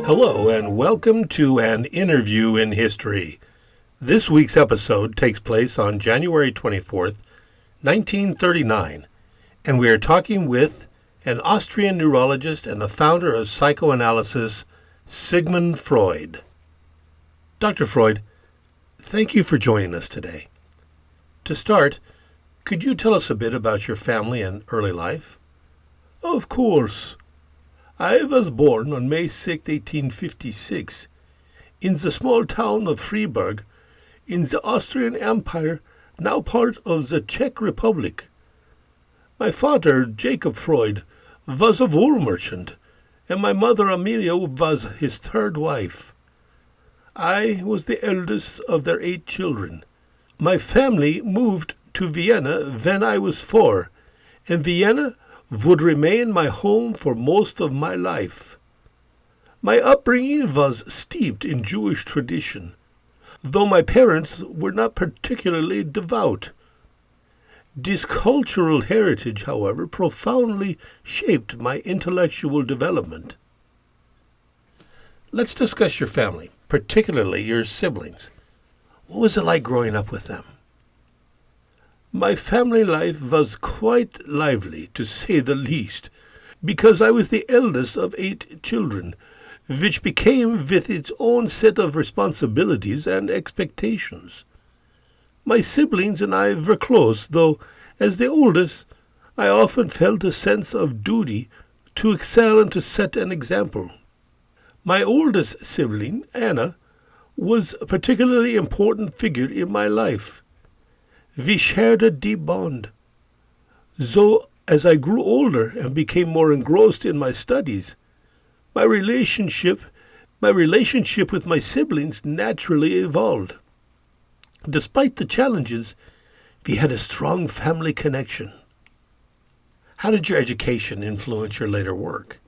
Hello and welcome to An Interview in History. This week's episode takes place on January 24th, 1939, and we are talking with an Austrian neurologist and the founder of psychoanalysis, Sigmund Freud. Dr. Freud, thank you for joining us today. To start, could you tell us a bit about your family and early life? Of course. I was born on May 6, 1856, in the small town of Freiburg, in the Austrian Empire, now part of the Czech Republic. My father, Jacob Freud, was a wool merchant, and my mother, Amelia, was his third wife. I was the eldest of their 8 children. My family moved to Vienna when I was 4, and Vienna would remain my home for most of my life. My upbringing was steeped in Jewish tradition, though my parents were not particularly devout. This cultural heritage, however, profoundly shaped my intellectual development. Let's discuss your family, particularly your siblings. What was it like growing up with them? My family life was quite lively, to say the least, because I was the eldest of 8 children, which became with its own set of responsibilities and expectations. My siblings and I were close, though, as the oldest, I often felt a sense of duty to excel and to set an example. My oldest sibling, Anna, was a particularly important figure in my life. We shared a deep bond. So, as I grew older and became more engrossed in my studies, my relationship with my siblings naturally evolved. Despite the challenges, we had a strong family connection. How did your education influence your later work?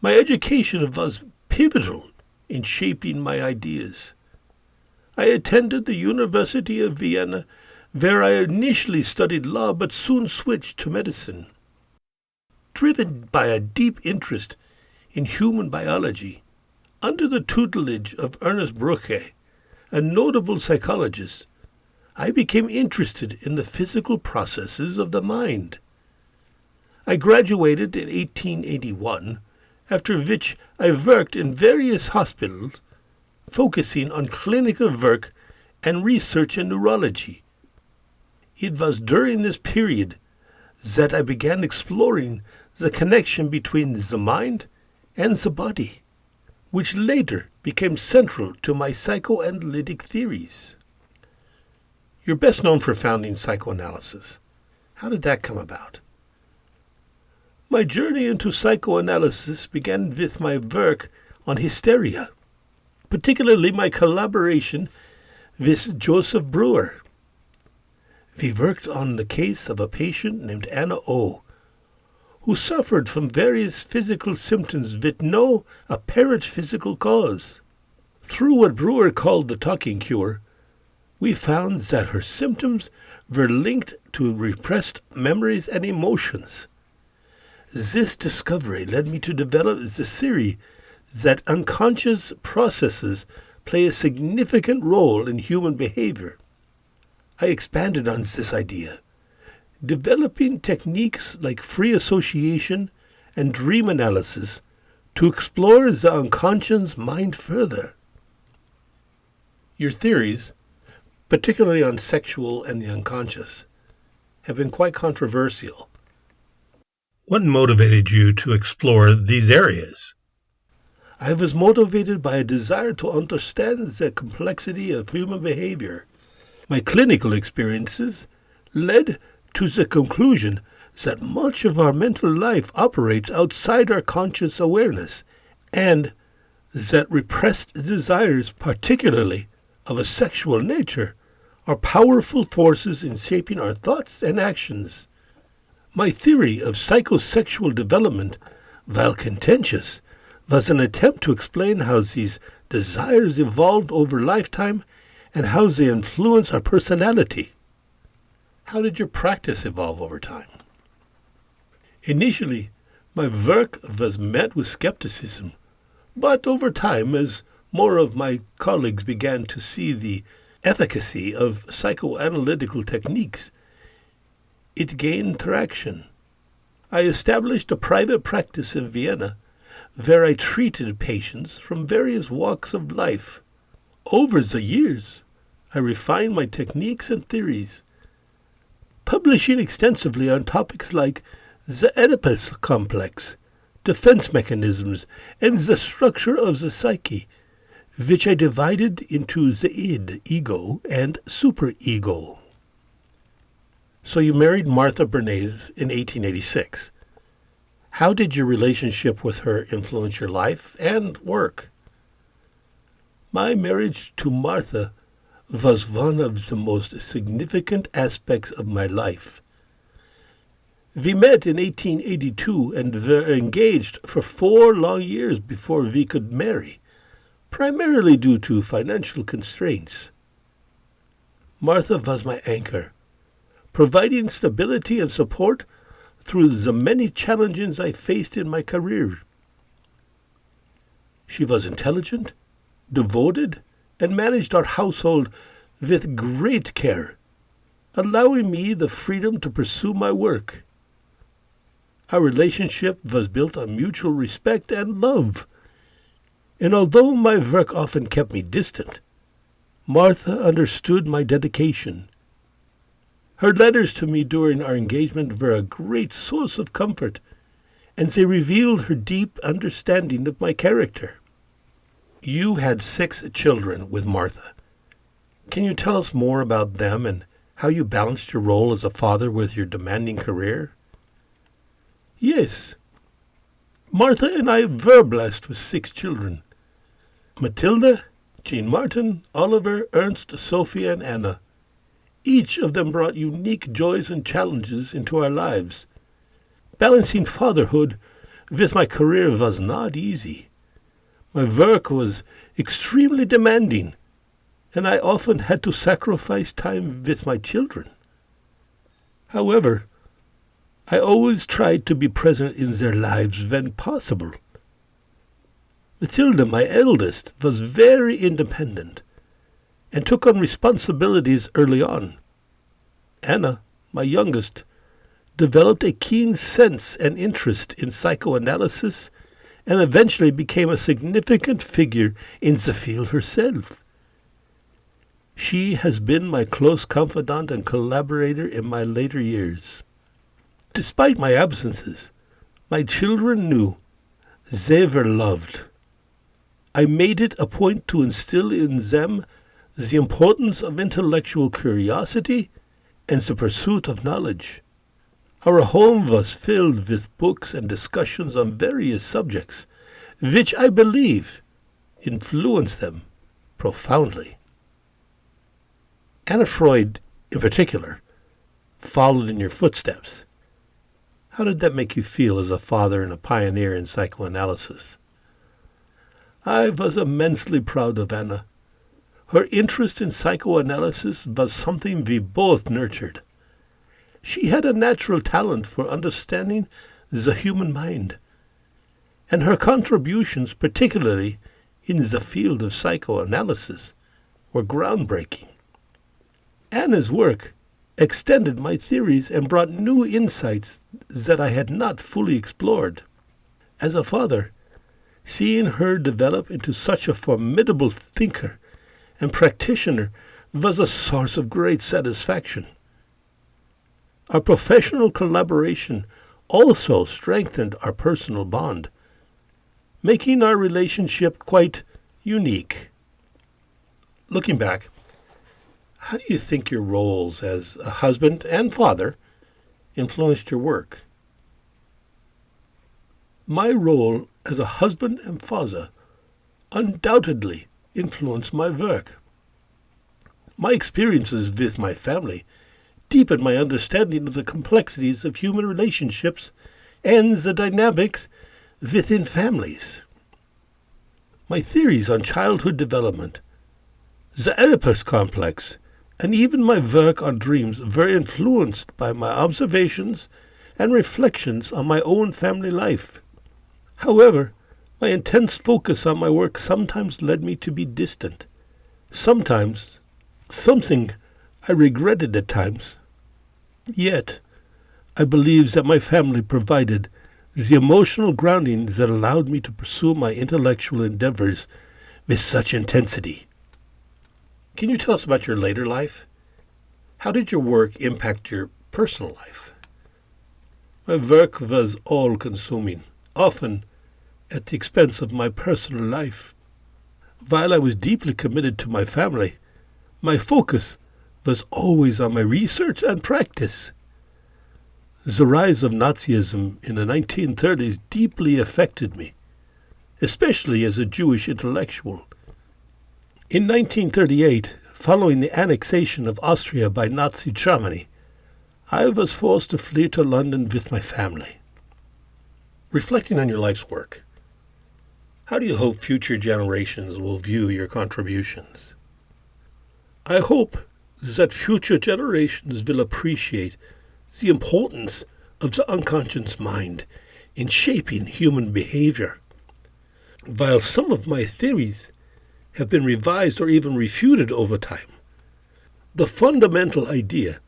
My education was pivotal in shaping my ideas. I attended the University of Vienna, where I initially studied law but soon switched to medicine. Driven by a deep interest in human biology, under the tutelage of Ernest Brüche, a notable psychologist, I became interested in the physical processes of the mind. I graduated in 1881, after which I worked in various hospitals, focusing on clinical work and research in neurology. It was during this period that I began exploring the connection between the mind and the body, which later became central to my psychoanalytic theories. You're best known for founding psychoanalysis. How did that come about? My journey into psychoanalysis began with my work on hysteria, particularly my collaboration with Joseph Breuer. We worked on the case of a patient named Anna O., who suffered from various physical symptoms with no apparent physical cause. Through what Breuer called the talking cure, we found that her symptoms were linked to repressed memories and emotions. This discovery led me to develop the theory that unconscious processes play a significant role in human behavior. I expanded on this idea, developing techniques like free association and dream analysis to explore the unconscious mind further. Your theories, particularly on sexual and the unconscious, have been quite controversial. What motivated you to explore these areas? I was motivated by a desire to understand the complexity of human behavior. My clinical experiences led to the conclusion that much of our mental life operates outside our conscious awareness, and that repressed desires, particularly of a sexual nature, are powerful forces in shaping our thoughts and actions. My theory of psychosexual development, while contentious, was an attempt to explain how these desires evolved over lifetime and how they influence our personality. How did your practice evolve over time? Initially, my work was met with skepticism, But over time, as more of my colleagues began to see the efficacy of psychoanalytical techniques, it gained traction. I established a private practice in Vienna where I treated patients from various walks of life. Over the years, I refined my techniques and theories, publishing extensively on topics like the Oedipus complex, defense mechanisms, and the structure of the psyche, which I divided into the id, ego, and superego. So you married Martha Bernays in 1886. How did your relationship with her influence your life and work? My marriage to Martha was one of the most significant aspects of my life. We met in 1882 and were engaged for 4 long years before we could marry, primarily due to financial constraints. Martha was my anchor, providing stability and support through the many challenges I faced in my career. She was intelligent, devoted, and managed our household with great care, allowing me the freedom to pursue my work. Our relationship was built on mutual respect and love, and although my work often kept me distant, Martha understood my dedication. Her letters to me during our engagement were a great source of comfort, and they revealed her deep understanding of my character. You had 6 children with Martha. Can you tell us more about them and how you balanced your role as a father with your demanding career? Yes. Martha and I were blessed with 6 children. Matilda, Jean Martin, Oliver, Ernst, Sophia, and Anna. Each of them brought unique joys and challenges into our lives. Balancing fatherhood with my career was not easy. My work was extremely demanding, and I often had to sacrifice time with my children. However, I always tried to be present in their lives when possible. Matilda, my eldest, was very independent and took on responsibilities early on. Anna, my youngest, developed a keen sense and interest in psychoanalysis and eventually became a significant figure in the field herself. She has been my close confidant and collaborator in my later years. Despite my absences, my children knew they were loved. I made it a point to instill in them the importance of intellectual curiosity and the pursuit of knowledge. Our home was filled with books and discussions on various subjects, which I believe influenced them profoundly. Anna Freud, in particular, followed in your footsteps. How did that make you feel as a father and a pioneer in psychoanalysis? I was immensely proud of Anna. Her interest in psychoanalysis was something we both nurtured. She had a natural talent for understanding the human mind, and her contributions, particularly in the field of psychoanalysis, were groundbreaking. Anna's work extended my theories and brought new insights that I had not fully explored. As a father, seeing her develop into such a formidable thinker and practitioner was a source of great satisfaction. Our professional collaboration also strengthened our personal bond, making our relationship quite unique. Looking back, how do you think your roles as a husband and father influenced your work? My role as a husband and father undoubtedly influenced my work. My experiences with my family deepened my understanding of the complexities of human relationships and the dynamics within families. My theories on childhood development, the Oedipus complex, and even my work on dreams were influenced by my observations and reflections on my own family life. However, My intense focus on my work sometimes led me to be distant. Sometimes, something I regretted at times. Yet, I believe that my family provided the emotional groundings that allowed me to pursue my intellectual endeavors with such intensity. Can you tell us about your later life? How did your work impact your personal life? My work was all-consuming, often at the expense of my personal life. While I was deeply committed to my family, my focus was always on my research and practice. The rise of Nazism in the 1930s deeply affected me, especially as a Jewish intellectual. In 1938, following the annexation of Austria by Nazi Germany, I was forced to flee to London with my family. Reflecting on your life's work, how do you hope future generations will view your contributions? I hope that future generations will appreciate the importance of the unconscious mind in shaping human behavior. While some of my theories have been revised or even refuted over time, the fundamental idea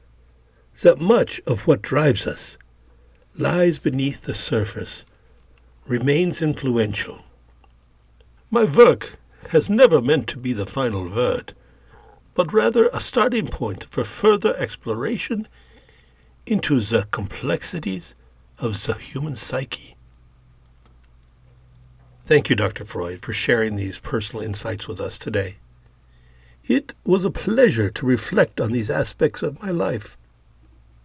that much of what drives us lies beneath the surface remains influential. My work has never meant to be the final word, but rather a starting point for further exploration into the complexities of the human psyche. Thank you, Dr. Freud, for sharing these personal insights with us today. It was a pleasure to reflect on these aspects of my life.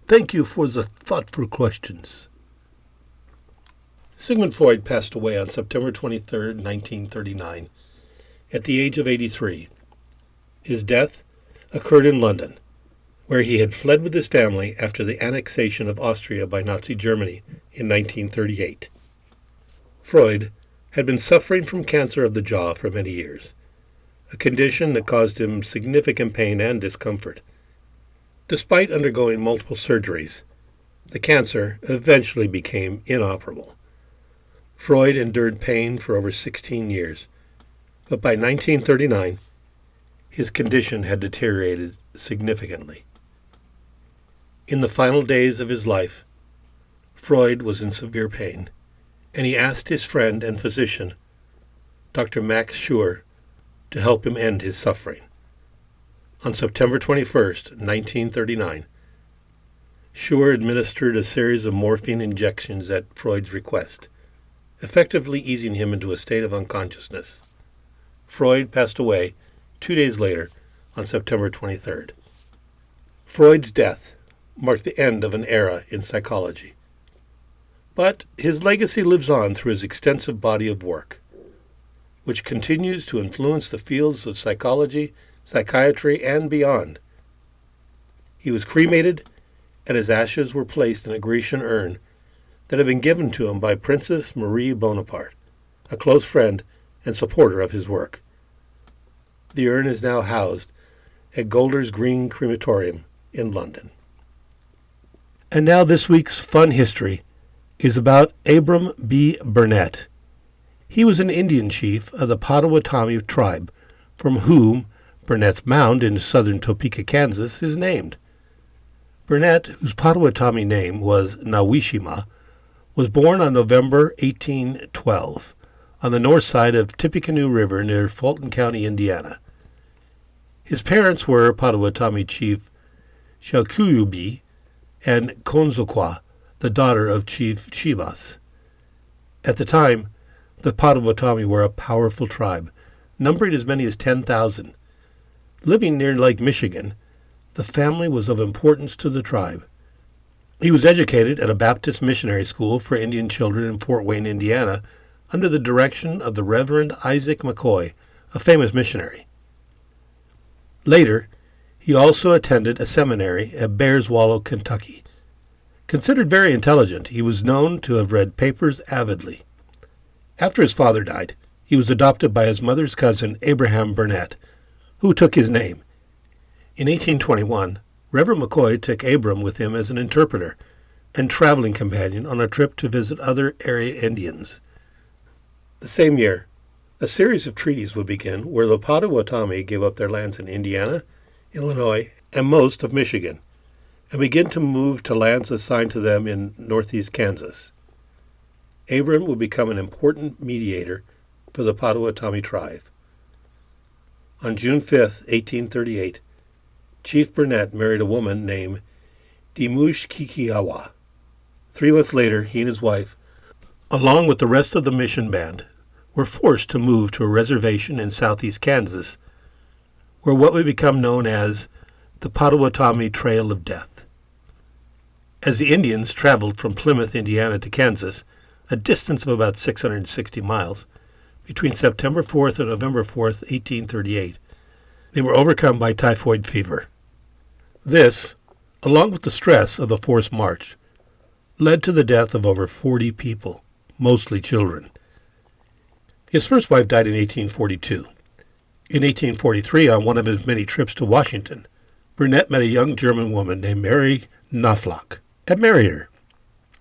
Thank you for the thoughtful questions. Sigmund Freud passed away on September 23, 1939, at the age of 83. His death occurred in London, where he had fled with his family after the annexation of Austria by Nazi Germany in 1938. Freud had been suffering from cancer of the jaw for many years, a condition that caused him significant pain and discomfort. Despite undergoing multiple surgeries, the cancer eventually became inoperable. Freud endured pain for over 16 years, but by 1939, his condition had deteriorated significantly. In the final days of his life, Freud was in severe pain, and he asked his friend and physician, Dr. Max Schur, to help him end his suffering. On September 21, 1939, Schur administered a series of morphine injections at Freud's request, effectively easing him into a state of unconsciousness. Freud passed away 2 days later on September 23rd. Freud's death marked the end of an era in psychology. But his legacy lives on through his extensive body of work, which continues to influence the fields of psychology, psychiatry, and beyond. He was cremated, and his ashes were placed in a Grecian urn that had been given to him by Princess Marie Bonaparte, a close friend and supporter of his work. The urn is now housed at Golders Green Crematorium in London. And now this week's fun history is about Abram B. Burnett. He was an Indian chief of the Potawatomi tribe, from whom Burnett's Mound in southern Topeka, Kansas, is named. Burnett, whose Potawatomi name was Nawishima, was born on November 1812 on the north side of Tippecanoe River near Fulton County, Indiana. His parents were Potawatomi chief Shakuyubi and Konzokwa, the daughter of Chief Chibas. At the time, the Potawatomi were a powerful tribe, numbering as many as 10,000. Living near Lake Michigan, the family was of importance to the tribe. He was educated at a Baptist missionary school for Indian children in Fort Wayne, Indiana, under the direction of the Reverend Isaac McCoy, a famous missionary. Later, he also attended a seminary at Bears Wallow, Kentucky. Considered very intelligent, he was known to have read papers avidly. After his father died, he was adopted by his mother's cousin, Abraham Burnett, who took his name. In 1821, Reverend McCoy took Abram with him as an interpreter and traveling companion on a trip to visit other area Indians. The same year, a series of treaties would begin where the Potawatomi gave up their lands in Indiana, Illinois, and most of Michigan, and began to move to lands assigned to them in northeast Kansas. Abram would become an important mediator for the Potawatomi tribe. On June 5, 1838, Chief Burnett married a woman named Dimushkikiawa. 3 months later, he and his wife, along with the rest of the mission band, were forced to move to a reservation in southeast Kansas, where what would become known as the Potawatomi Trail of Death. As the Indians traveled from Plymouth, Indiana to Kansas, a distance of about 660 miles, between September 4th and November 4th, 1838, they were overcome by typhoid fever. This, along with the stress of the forced march, led to the death of over 40 people, mostly children. His first wife died in 1842. In 1843, on one of his many trips to Washington, Burnett met a young German woman named Mary Knopfloch and married her.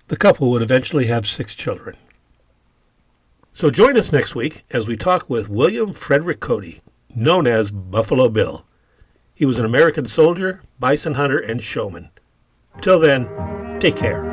The couple would eventually have 6 children. So join us next week as we talk with William Frederick Cody, known as Buffalo Bill. He was an American soldier, bison hunter, and showman. Until then, take care.